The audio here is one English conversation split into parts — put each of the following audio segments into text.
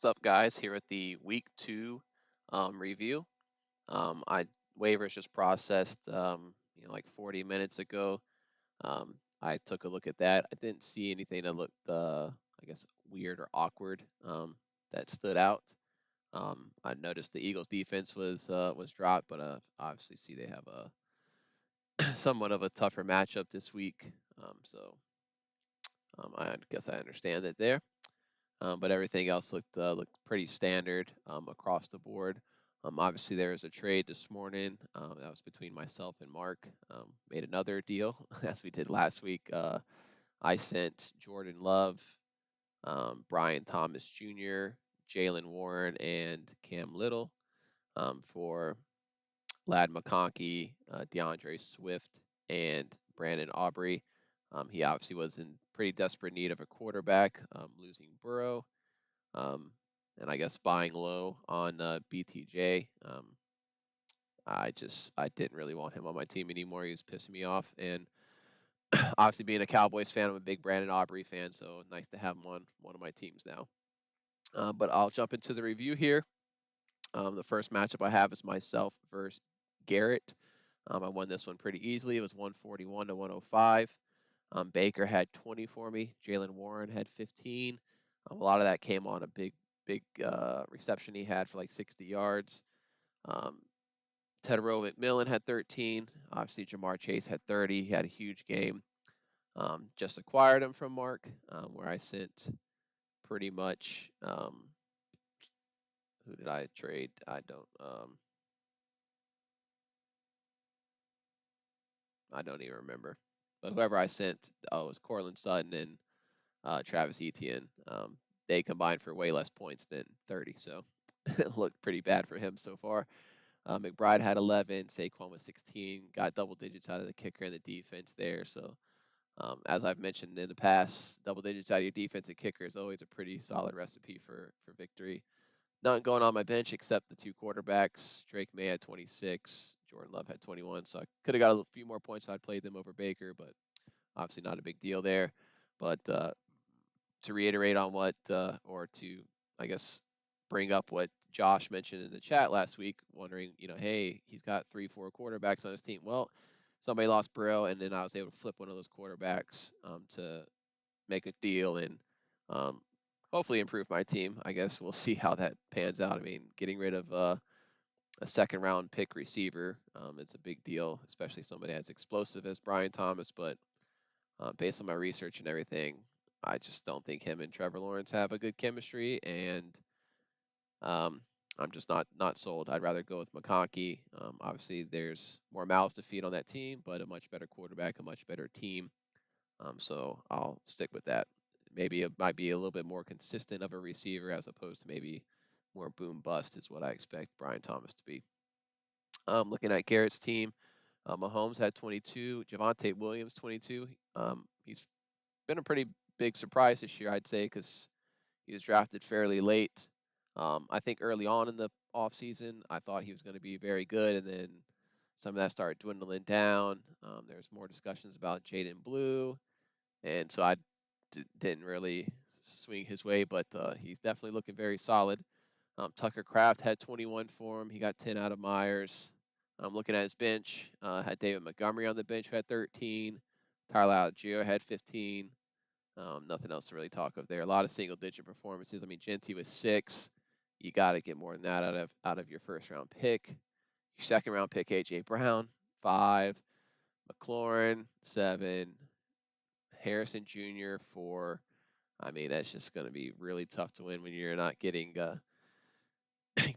What's up, guys? Here at the week two review. I waivers just processed, like 40 minutes ago. I took a look at that. I didn't see anything that looked, I guess, weird or awkward that stood out. I noticed the Eagles' defense was dropped, but obviously see they have a somewhat of a tougher matchup this week. I guess I understand it there. But everything else looked pretty standard across the board. Obviously, there was a trade this morning that was between myself and Mark. Made another deal as we did last week. I sent Jordan Love, Brian Thomas Jr., Jalen Warren, and Cam Little for Lad McConkey, DeAndre Swift, and Brandon Aubrey. He obviously was in pretty desperate need of a quarterback, losing Burrow. Um, and I guess buying low on BTJ. I didn't really want him on my team anymore. He was pissing me off, and obviously being a Cowboys fan, I'm a big Brandon Aubrey fan, so nice to have him on one of my teams now. But I'll jump into the review here. The first matchup I have is myself versus Garrett. I won this one pretty easily. It was 141 to 105. Baker had 20 for me. Jalen Warren had 15. A lot of that came on a big reception he had for like 60 yards. Um, Tedero McMillan had 13. Obviously, Jamar Chase had 30. He had a huge game. Just acquired him from Mark, where I sent pretty much. Who did I trade? I don't even remember. But whoever I sent, it was Cortland Sutton and Travis Etienne. They combined for way less points than 30, so it looked pretty bad for him so far. McBride had 11, Saquon was 16, got double digits out of the kicker and the defense there. So, as I've mentioned in the past, double digits out of your defense and kicker is always a pretty solid recipe for victory. Nothing going on my bench except the two quarterbacks. Drake May had 26, Jordan Love had 21. So I could have got a few more points if I'd played them over Baker, but obviously not a big deal there. But to reiterate on or to, I guess, bring up what Josh mentioned in the chat last week, wondering, hey, he's got 3, 4 quarterbacks on his team. Well, somebody lost Burrow, and then I was able to flip one of those quarterbacks to make a deal and um, hopefully improve my team. I guess we'll see how that pans out. I mean, getting rid of a second round pick receiver, it's a big deal, especially somebody as explosive as Brian Thomas. But based on my research and everything, I just don't think him and Trevor Lawrence have a good chemistry, and um, I'm just not sold. I'd rather go with McConkey. Obviously, there's more mouths to feed on that team, but a much better quarterback, a much better team. So I'll stick with that. Maybe it might be a little bit more consistent of a receiver as opposed to maybe more boom bust is what I expect Brian Thomas to be. Looking at Garrett's team, Mahomes had 22, Javonte Williams 22. He's been a pretty big surprise this year, I'd say, because he was drafted fairly late. I think early on in the offseason, I thought he was going to be very good, and then some of that started dwindling down. There's more discussions about Jaden Blue, and so I didn't really swing his way, but he's definitely looking very solid. Tucker Kraft had 21 for him. He got 10 out of Myers. I'm looking at his bench. Had David Montgomery on the bench who had 13. Tyler Algier had 15. Nothing else to really talk of there. A lot of single-digit performances. I mean, Genty was 6. You got to get more than that out of your first-round pick. Your second-round pick, AJ Brown, 5. McLaurin, 7. Harrison Jr., 4. I mean, that's just going to be really tough to win when you're not getting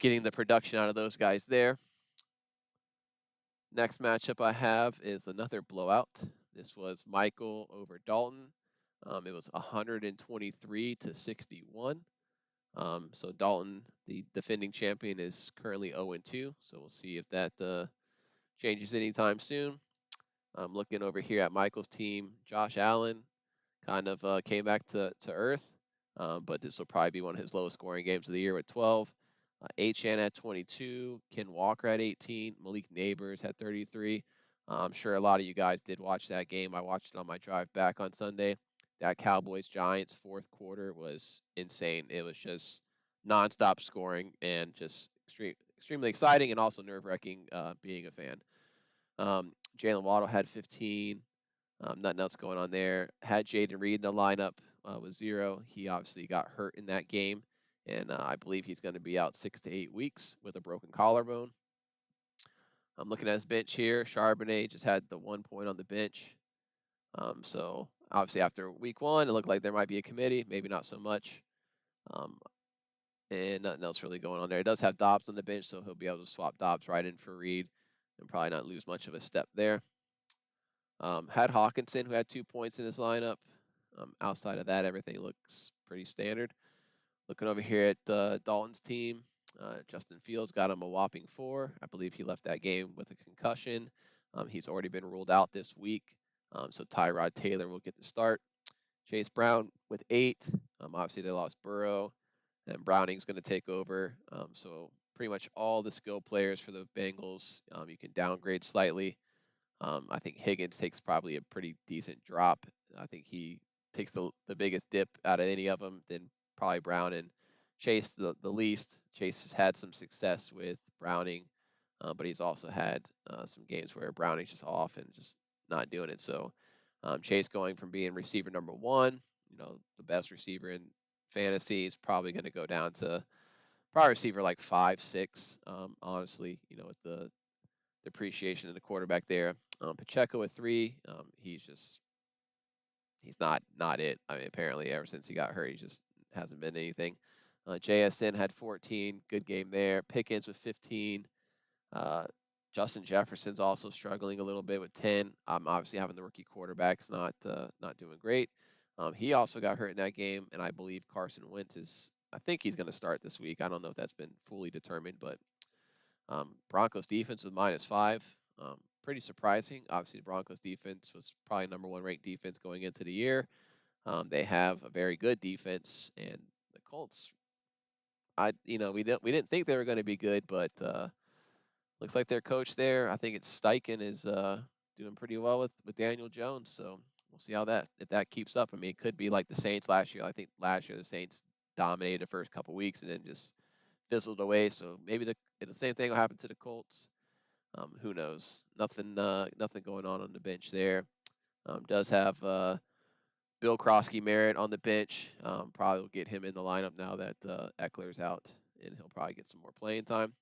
getting the production out of those guys there. Next matchup I have is another blowout. This was Michael over Dalton. It was 123 to 61. So Dalton, the defending champion, is currently 0-2. So we'll see if that changes anytime soon. I'm looking over here at Michael's team. Josh Allen kind of came back to earth, but this will probably be one of his lowest scoring games of the year with 12. Achan at 22, Ken Walker at 18, Malik Neighbors had 33. I'm sure a lot of you guys did watch that game. I watched it on my drive back on Sunday. That Cowboys Giants fourth quarter was insane. It was just nonstop scoring and just extremely exciting and also nerve-wracking being a fan. Jalen Waddle had 15. Nothing else going on there. Had Jaden Reed in the lineup with 0. He obviously got hurt in that game, and I believe he's going to be out 6 to 8 weeks with a broken collarbone. I'm looking at his bench here. Charbonnet just had the 1 point on the bench. So obviously after week 1, it looked like there might be a committee, maybe not so much. Um, and nothing else really going on there. It does have Dobbs on the bench, so he'll be able to swap Dobbs right in for Reed and probably not lose much of a step there. Had Hawkinson, who had 2 points in his lineup. Outside of that, everything looks pretty standard. Looking over here at Dalton's team, Justin Fields got him a whopping 4. I believe he left that game with a concussion. He's already been ruled out this week, so Tyrod Taylor will get the start. Chase Brown with 8. Obviously, they lost Burrow, and Browning's going to take over. So pretty much all the skill players for the Bengals, you can downgrade slightly. I think Higgins takes probably a pretty decent drop. I think he takes the biggest dip out of any of them, then probably Brown and Chase the least. Chase has had some success with Browning, but he's also had some games where Browning's just off and just not doing it. So Chase going from being receiver number 1, the best receiver in fantasy, is probably going to go down to probably receiver like 5, 6. Honestly, with the depreciation in the quarterback there. Pacheco at 3. He's not it. I mean, apparently ever since he got hurt, he just hasn't been anything. JSN had 14. Good game there. Pickens with 15. Uh, Justin Jefferson's also struggling a little bit with 10. Obviously having the rookie quarterback's not doing great. He also got hurt in that game, and I believe Carson Wentz is. I think he's going to start this week. I don't know if that's been fully determined, but Broncos defense with -5. Pretty surprising. Obviously, the Broncos defense was probably number 1 ranked defense going into the year. They have a very good defense, and the Colts. We didn't think they were going to be good, but looks like their coach there. I think it's Steichen is doing pretty well with Daniel Jones. So we'll see how if that keeps up. I mean, it could be like the Saints last year. I think last year the Saints dominated the first couple weeks and then just fizzled away. So maybe the same thing will happen to the Colts. Who knows? Nothing going on the bench there. Does have Bill Krosky Merritt on the bench. Probably will get him in the lineup now that Eckler's out, and he'll probably get some more playing time.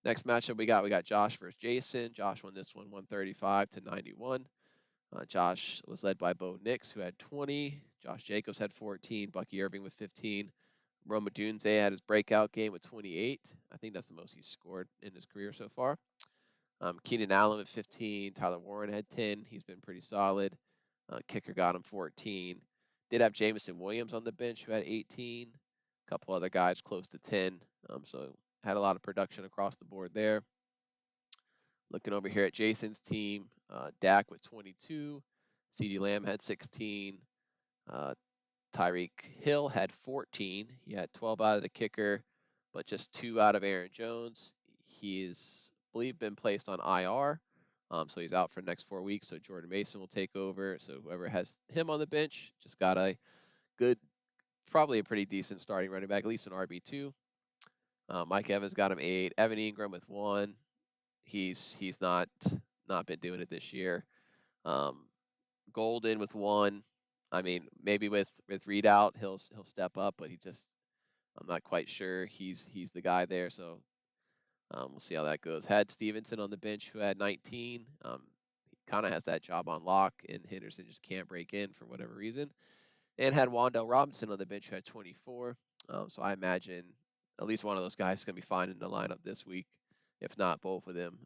Next matchup we got Josh versus Jason. Josh won this one 135-91. Josh was led by Bo Nix, who had 20. Josh Jacobs had 14. Bucky Irving with 15. Rome Odunze had his breakout game with 28. I think that's the most he's scored in his career so far. Keenan Allen with 15. Tyler Warren had 10. He's been pretty solid. Kicker got him 14. Did have Jameson Williams on the bench who had 18. A couple other guys close to 10. So had a lot of production across the board there. Looking over here at Jason's team, Dak with 22. CeeDee Lamb had 16. Tyreek Hill had 14. He had 12 out of the kicker, but just 2 out of Aaron Jones. He's, I believe, been placed on IR, so he's out for the next 4 weeks. So Jordan Mason will take over. So whoever has him on the bench just got a good, probably a pretty decent starting running back, at least an RB2. Mike Evans got him 8. Evan Ingram with 1. He's not been doing it this year. Golden with 1. I mean, maybe with Reed out, he'll step up, but I'm not quite sure he's the guy there. So we'll see how that goes. Had Stevenson on the bench who had 19. He kind of has that job on lock, and Henderson just can't break in for whatever reason. And had Wan'Dale Robinson on the bench who had 24. So I imagine at least one of those guys is going to be fine in the lineup this week, if not both of them,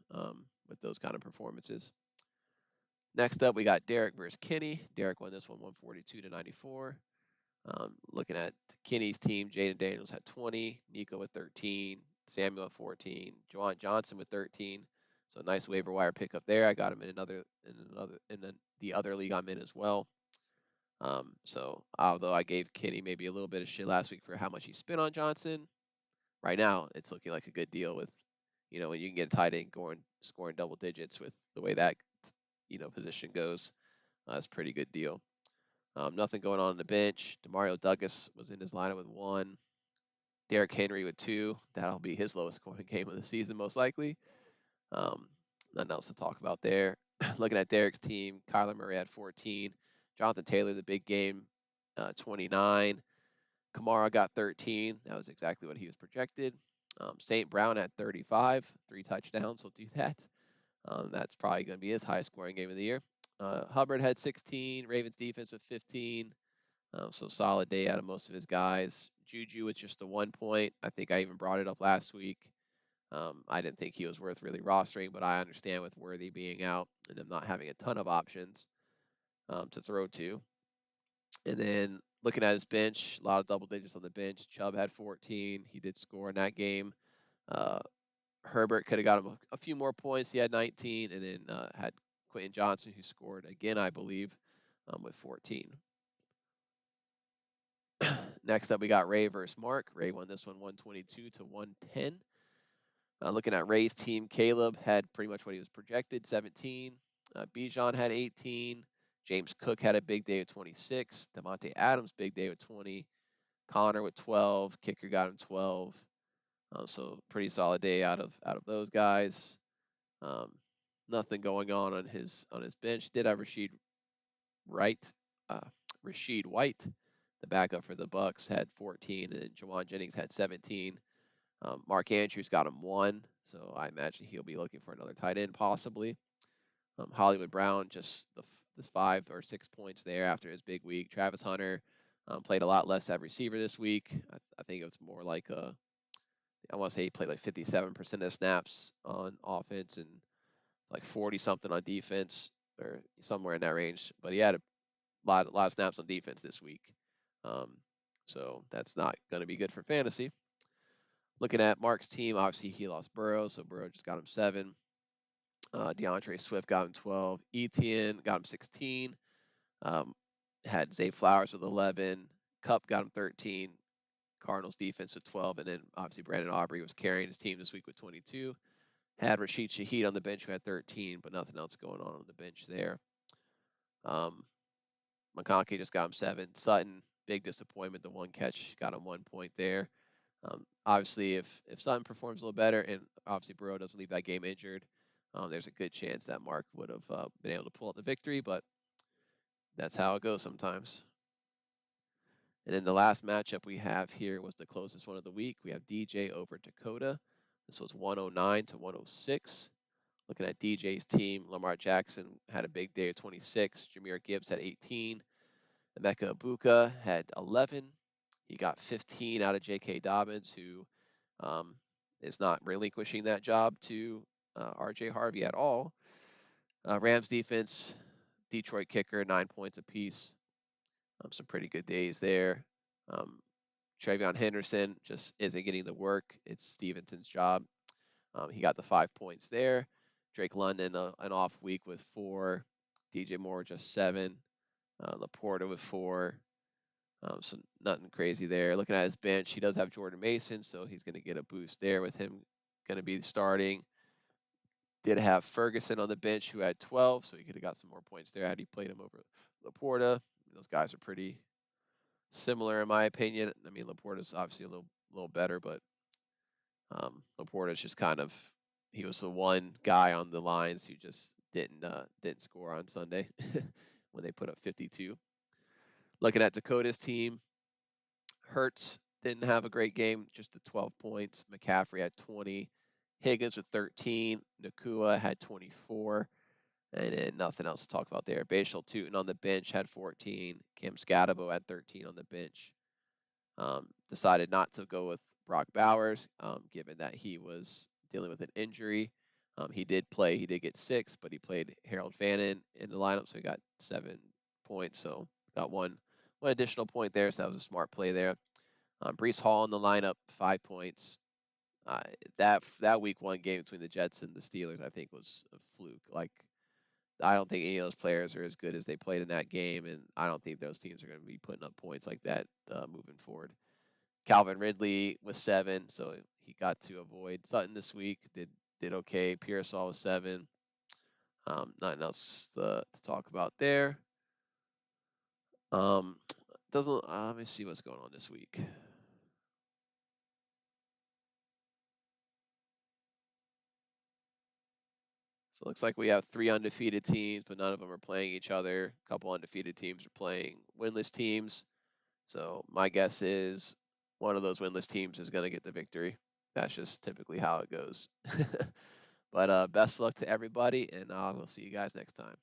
with those kind of performances. Next up, we got Derek versus Kenny. Derek won this one 142-94. Looking at Kenny's team, Jaden Daniels had 20, Nico with 13, Samuel with 14, Juwan Johnson with 13. So nice waiver wire pickup there. I got him in the other league I'm in as well. So although I gave Kenny maybe a little bit of shit last week for how much he spent on Johnson, right now it's looking like a good deal with, when you can get a tight end scoring double digits with the way that, position goes. That's a pretty good deal. Nothing going on the bench. Demario Douglas was in his lineup with 1. Derrick Henry with 2. That'll be his lowest scoring game of the season, most likely. Um, Nothing else to talk about there. Looking at Derrick's team, Kyler Murray had 14. Jonathan Taylor, the big game, 29. Kamara got 13. That was exactly what he was projected. St. Brown at 35, 3 touchdowns. Will do that. That's probably going to be his highest scoring game of the year. Hubbard had 16. Ravens defense with 15. So solid day out of most of his guys. Juju with just the 1 point. I think I even brought it up last week. I didn't think he was worth really rostering, but I understand with Worthy being out and them not having a ton of options to throw to. And then looking at his bench, a lot of double digits on the bench. Chubb had 14. He did score in that game. Uh, Herbert could have got him a few more points. He had 19, and then had Quentin Johnson, who scored again, I believe, with 14. Next up, we got Ray versus Mark. Ray won this one 122 to 110. Looking at Ray's team, Caleb had pretty much what he was projected, 17. Bijan had 18. James Cook had a big day of 26. Devontae Adams, big day with 20. Connor with 12. Kicker got him 12. So pretty solid day out of those guys. Um, Nothing going on his bench. Did have Wright, uh, Rashid White, the backup for the Bucks, had 14, and Jawan Jennings had 17. Mark Andrews got him 1, so I imagine he'll be looking for another tight end possibly. Hollywood Brown just this 5 or 6 points there after his big week. Travis Hunter played a lot less at receiver this week. I think it was more like I want to say he played like 57% of snaps on offense and like 40 something on defense or somewhere in that range. But he had a lot of snaps on defense this week. So that's not going to be good for fantasy. Looking at Mark's team, obviously he lost Burrow, so Burrow just got him 7. DeAndre Swift got him 12. Etienne got him 16. Um, had Zay Flowers with 11. Cup got him 13. Cardinals defense with 12. And then obviously Brandon Aubrey was carrying his team this week with 22. Had Rashid Shaheed on the bench who had 13, but nothing else going on the bench there. McConkey just got him 7. Sutton, big disappointment. The 1 catch got him 1 point there. Obviously, if Sutton performs a little better, and obviously Burrow doesn't leave that game injured, there's a good chance that Mark would have been able to pull out the victory, but that's how it goes sometimes. And then the last matchup we have here was the closest one of the week. We have DJ over Dakota. This was 109 to 106. Looking at DJ's team, Lamar Jackson had a big day of 26. Jahmyr Gibbs had 18. Emeka Ibuka had 11. He got 15 out of J.K. Dobbins, who is not relinquishing that job to R.J. Harvey at all. Rams defense, Detroit kicker, 9 points apiece. Some pretty good days there. Travion Henderson just isn't getting the work. It's Stevenson's job. He got the 5 points there. Drake London, an off week with 4. DJ Moore, just 7. Laporta with 4. So nothing crazy there. Looking at his bench, he does have Jordan Mason, so he's going to get a boost there with him going to be starting. Did have Ferguson on the bench who had 12, so he could have got some more points there had he played him over Laporta. Those guys are pretty similar in my opinion. I mean, Laporta's obviously a little better, but Laporta's just kind of he was the one guy on the lines who just didn't score on Sunday when they put up 52. Looking at Dakota's team, Hurts didn't have a great game, just the 12 points. McCaffrey had 20. Higgins with 13. Nakua had 24. And then nothing else to talk about there. Bashal Tootin on the bench had 14. Cam Scatabo had 13 on the bench. Decided not to go with Brock Bowers, given that he was dealing with an injury. He did play. He did get 6, but he played Harold Fannin in the lineup, so he got 7 points. So got one additional point there. So that was a smart play there. Brees Hall in the lineup, 5 points. That week 1 game between the Jets and the Steelers, I think, was a fluke. Like, I don't think any of those players are as good as they played in that game, and I don't think those teams are going to be putting up points like that moving forward. Calvin Ridley was 7, so he got to avoid Sutton this week. Did okay. Pearsall was 7. Nothing else to talk about there. Doesn't let me see what's going on this week. So it looks like we have 3 undefeated teams, but none of them are playing each other. A couple undefeated teams are playing winless teams. So my guess is one of those winless teams is going to get the victory. That's just typically how it goes. But best of luck to everybody, and I will see you guys next time.